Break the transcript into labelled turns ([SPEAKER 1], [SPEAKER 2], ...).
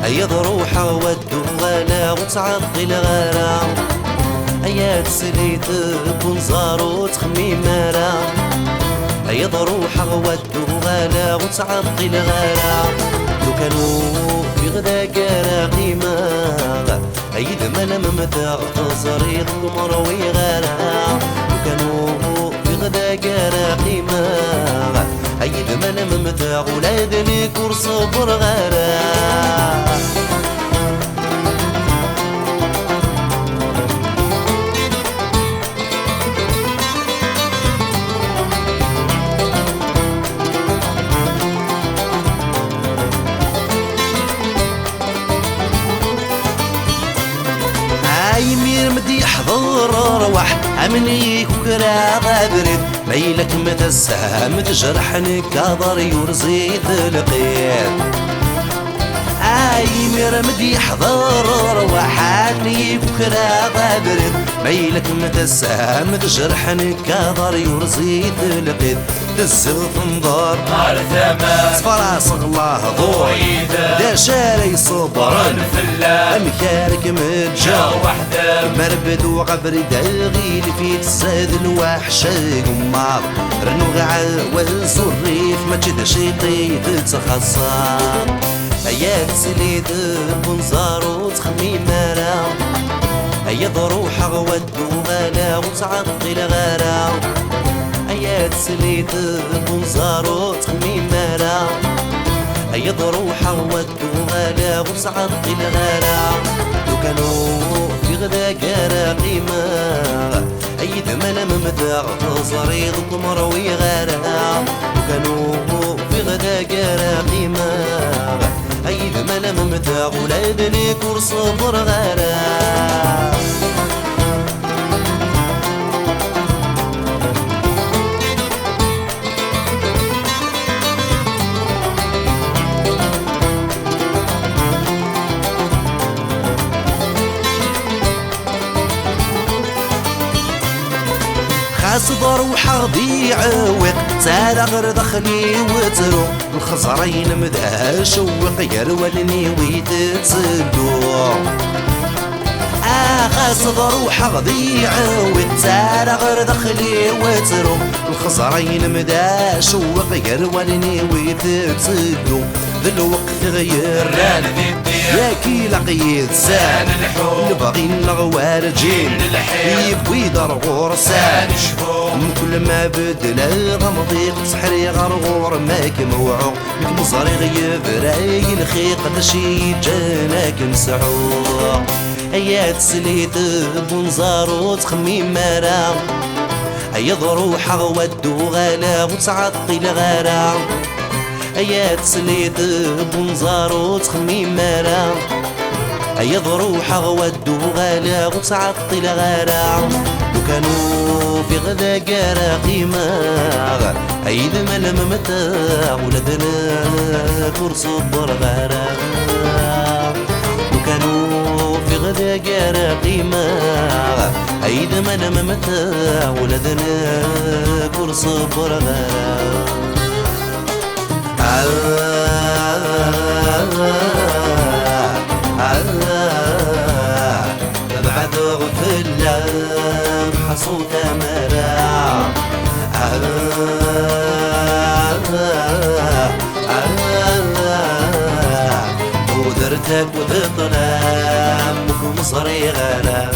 [SPEAKER 1] هيا ضروحة ودو غلا وتعطي الغلا، هيا تسليت بنزار وتخمي مالا، هيا ضروحة ودو غلا وتعطي الغلا. لو كانوا في غدا كارا قيمة هيد مالا ممتا تصريق مروي غلا، لو كانوا في غدا كارا قيمة هيد مالا ممتا ولادني كرس برغلا. يمير مدي يحضر روح امنيك وكرا غابرد ميلك متسام تجرحني كاضر يرزيد القيد. يمير مدي يحضر روح امنيك وكرا غابرد ميلك متسام تجرحني كاضر يرزيد القيد. الزغف نضار
[SPEAKER 2] نار ثمان
[SPEAKER 1] صفراس الله ضويد دا شاري صبرا
[SPEAKER 2] فلا
[SPEAKER 1] مكارك متجا
[SPEAKER 2] وحده
[SPEAKER 1] مربد وغبر داغيل في تساد الوحشة قمار رنوغع والزريف ما تشد شيطي تتخصر. هيا تسليد بنزار وتخمي مالا، هيا ضروحة ودو غلا وتعطي الغلا، هيا تسليت بنزار وتخمي مالا، هيا ضروحة ودو غلا وتعطي الغلا. لو كانوا في غدا كارا قيمة هيد مالا ممتا تصريغ مروي غلا، لو كانوا في غدا كارا قيمة هيد مالا ممتا ولادني كرس برغلا. صدر وحغدي عوق سال غير دخلي وترو الخزرين مدها شوق يرولني ويتسلو. صدر وحغدي عوق سال غير دخلي وترو الخزرين مدها شوق يرولني ويتسلو. ذا الوقت غير
[SPEAKER 2] ران ذي الدير
[SPEAKER 1] يا كي لقيت سان
[SPEAKER 2] الحوم
[SPEAKER 1] نبغي نغوار جين يبوي دار غورسان من كل ما بدل غمضيق سحري غرغور ماك موعو مك مصاري غيب راين خيق دشي جاناك نسعو. هيا تسليت بنزار وتخمي مالا، هيا ضروحة ودو غلا وتعطي الغلا، هيا تسليت بنزار وتخمي مالا، هيا ضروحة ودو غلا وتعطي الغلا. لو كانوا في غدا كارا قيمة هيد مالا ممتا ولدنا كرس برغلا، لو كانوا في غدا كارا قيمة هيد مالا ممتا ولدنا كرس برغلا. بعد غفلة حصوت مرا ودرتك وتطلع مصري غلا.